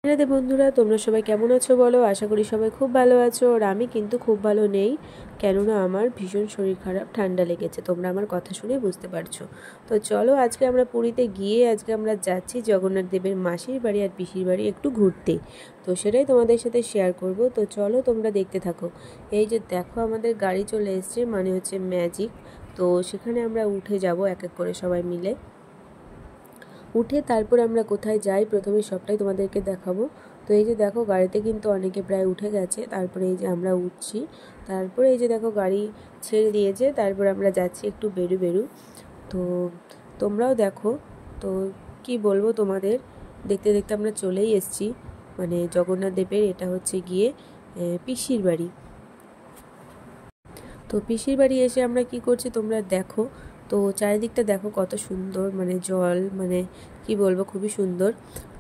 রাধে বন্ধুরা, তোমরা সবাই কেমন আছো বলো। আশা করি সবাই খুব ভালো আছো। আর আমি কিন্তু খুব ভালো নেই, কেননা আমার ভীষণ শরীর খারাপ, ঠান্ডা লেগেছে। তোমরা আমার কথা শুনে বুঝতে পারছো। তো চলো, আজকে আমরা পুরীতে গিয়ে আজকে আমরা যাচ্ছি জগন্নাথ দেবের মাসির বাড়ি আর পিসির বাড়ি একটু ঘুরতে। তো সেটাই তোমাদের সাথে শেয়ার করব। তো চলো তোমরা দেখতে থাকো। এই যে দেখো, আমাদের গাড়ি চলে এসছে, মানে হচ্ছে ম্যাজিক। তো সেখানে আমরা উঠে যাব এক এক করে সবাই মিলে। উঠে তারপর আমরা কোথায় যাই প্রথমে সবটাই তোমাদেরকে দেখাবো। তো এই যে দেখো, গাড়িতে কিন্তু অনেকে প্রায় উঠে গেছে। তারপরে এই যে আমরা উঠছি। তারপরে এই যে দেখো, গাড়ি ছেড়ে দিয়েছে। তারপর আমরা যাচ্ছি একটু বেরু বেরু। তো তোমরাও দেখো। তো কি বলবো তোমাদের, দেখতে দেখতে আমরা চলেই এসেছি, মানে জগন্নাথ দেবের এটা হচ্ছে গিয়ে পিসির বাড়ি। তো পিসির বাড়ি এসে আমরা কি করছি তোমরা দেখো। তো চারিদিকটা দেখো কত সুন্দর, মানে জল, মানে কি বলবো, খুবই সুন্দর।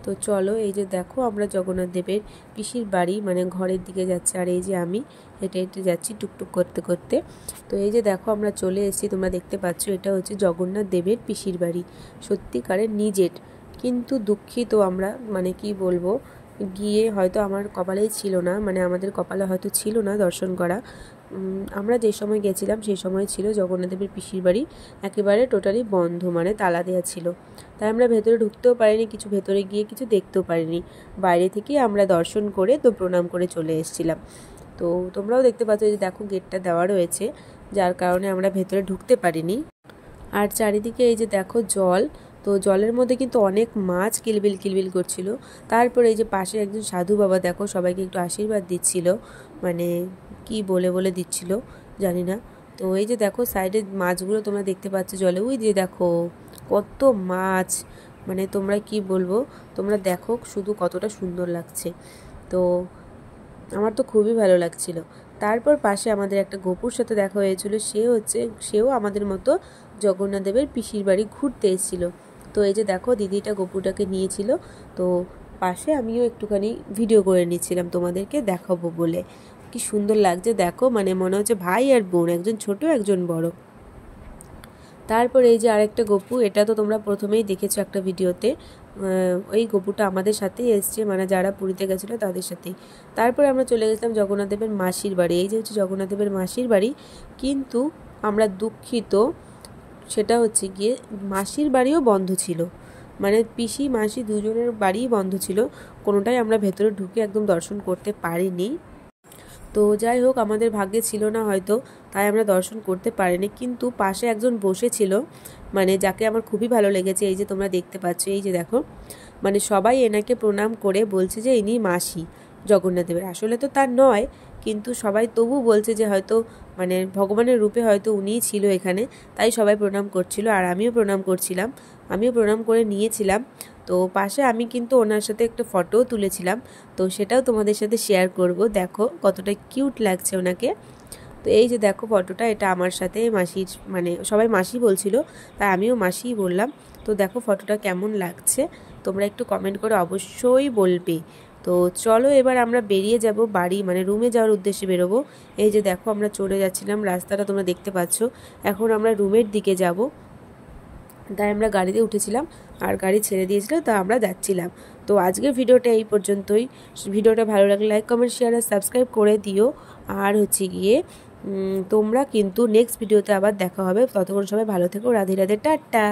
তো চলো, এই যে দেখো আমরা জগন্নাথ দেবের পিসির বাড়ি মানে ঘরের দিকে যাচ্ছি। আর এই যে আমি হেঁটে হেঁটে যাচ্ছি টুকটুক করতে করতে। তো এই যে দেখো আমরা চলে এসেছি, তোমরা দেখতে পাচ্ছ এটা হচ্ছে জগন্নাথ দেবের পিসির বাড়ি, সত্যিকারের নিজের। কিন্তু দুঃখিত আমরা, মানে কি বলবো, গিয়ে হয়তো আমার কপালেই ছিল না, মানে আমাদের কপালে হয়তো ছিল না দর্শন করা। আমরা যে সময় গেছিলাম সেই সময় ছিল জগন্নাথ দেবের পিসির বাড়ি একেবারে টোটালি বন্ধ, মানে তালা দেওয়া ছিল। তাই আমরা ভেতরে ঢুকতেও পারিনি, কিছু ভেতরে গিয়ে কিছু দেখতেও পারিনি। বাইরে থেকেই আমরা দর্শন করে তো প্রণাম করে চলে এসেছিলাম। তো তোমরাও দেখতে পাচ্ছ যে দেখো, গেটটা দেওয়া রয়েছে, যার কারণে আমরা ভেতরে ঢুকতে পারিনি। আর চারিদিকে এই যে দেখো জল। তো জলের মধ্যে কিন্তু অনেক মাছ কিলবিল কিলবিল করছিল। তারপরে এই যে পাশে একজন সাধু বাবা দেখো সবাইকে একটু আশীর্বাদ দিচ্ছিল, মানে কি বলে বলে দিচ্ছিল জানি না। তো এই যে দেখো সাইডে মাছগুলো তোমরা দেখতে পাচ্ছ জলে, ওই যে দেখো কত মাছ, মানে তোমরা কি বলবো, তোমরা দেখো শুধু কতটা সুন্দর লাগছে। তো আমার তো খুবই ভালো লাগছিল। তারপর পাশে আমাদের একটা গপুর সাথে দেখা হয়েছিল, সেও আমাদের মতো জগন্নাথ দেবের পিসির বাড়ি ঘুরতে এসেছিল। তো এই যে দেখো, দিদিটা গপুটাকে নিয়েছিল। তো পাশে আমিও একটুখানি ভিডিও করে নিচ্ছিলাম তোমাদেরকে দেখাবো বলে। কি সুন্দর লাগছে দেখো, মানে মনে হচ্ছে ভাই আর বোন, একজন ছোট একজন বড়। তারপর এই যে আরেকটা গপু, এটা তো তোমরা প্রথমেই দেখেছো একটা ভিডিওতে। ওই গপুটা আমাদের সাথেই এসছে, মানে যারা পুরীতে গেছিলো তাদের সাথেই। তারপরে আমরা চলে গেছিলাম জগন্নাথ দেবের মাসির বাড়ি। এই যে হচ্ছে জগন্নাথ দেবের মাসির বাড়ি। কিন্তু আমরা দুঃখিত, সেটা হচ্ছে গিয়ে মাসির বাড়িও বন্ধ ছিল, মানে পিসি মাসি দুজনের বাড়িই বন্ধ ছিল। কোনোটাই আমরা ভেতরে ঢুকে একদম দর্শন করতে পারিনি। তো যাই হোক, আমাদের ভাগ্যে ছিল না হয়তো, তাই আমরা দর্শন করতে পারিনি। কিন্তু পাশে একজন বসেছিল, মানে যাকে আমার খুবই ভালো লেগেছে। এই যে তোমরা দেখতে পাচ্ছ, এই যে দেখো, মানে সবাই এনাকে প্রণাম করে বলছে যে ইনি মাসি জগন্নাথ দেবের। আসলে তো তার নয়, কিন্তু সবাই তবু বলছে যে হয়তো মানে ভগবানের রূপে হয়তো উনিই ছিল এখানে, তাই সবাই প্রণাম করছিল। আর আমিও প্রণাম করছিলাম, আমিও প্রণাম করে নিয়েছিলাম। তো পাশে আমি কিন্তু ওনার সাথে একটা ফটোও তুলেছিলাম, তো সেটাও তোমাদের সাথে শেয়ার করব। দেখো কতটা কিউট লাগছে ওনাকে। তো এই যে দেখো ফটোটা, এটা আমার সাথে মাসির, মানে সবাই মাসি বলছিল, তাই আমিও মাসিই বললাম। তো দেখো ফটোটা কেমন লাগছে, তোমরা একটু কমেন্ট করে অবশ্যই বলবে। তো চলো এবার আমরা বেরিয়ে যাব বাড়ি, মানে রুমে যাওয়ার উদ্দেশ্যে বেরোবো। এই যে দেখো আমরা চলে যাচ্ছিলাম, রাস্তাটা তোমরা দেখতে পাচ্ছ। এখন আমরা রুমের দিকে যাব, তাই আমরা গাড়িতে উঠেছিলাম আর গাড়ি ছেড়ে দিয়েছিল, তা আমরা যাচ্ছিলাম। তো আজকের ভিডিওটা এই পর্যন্তই। ভিডিওটা ভালো লাগলে লাইক কমেন্ট শেয়ার আর সাবস্ক্রাইব করে দিও। আর হচ্ছে গিয়ে তোমরা কিন্তু নেক্সট ভিডিওতে আবার দেখা হবে। ততক্ষণ সবাই ভালো থেকো। রাধে রাধে, টাটা।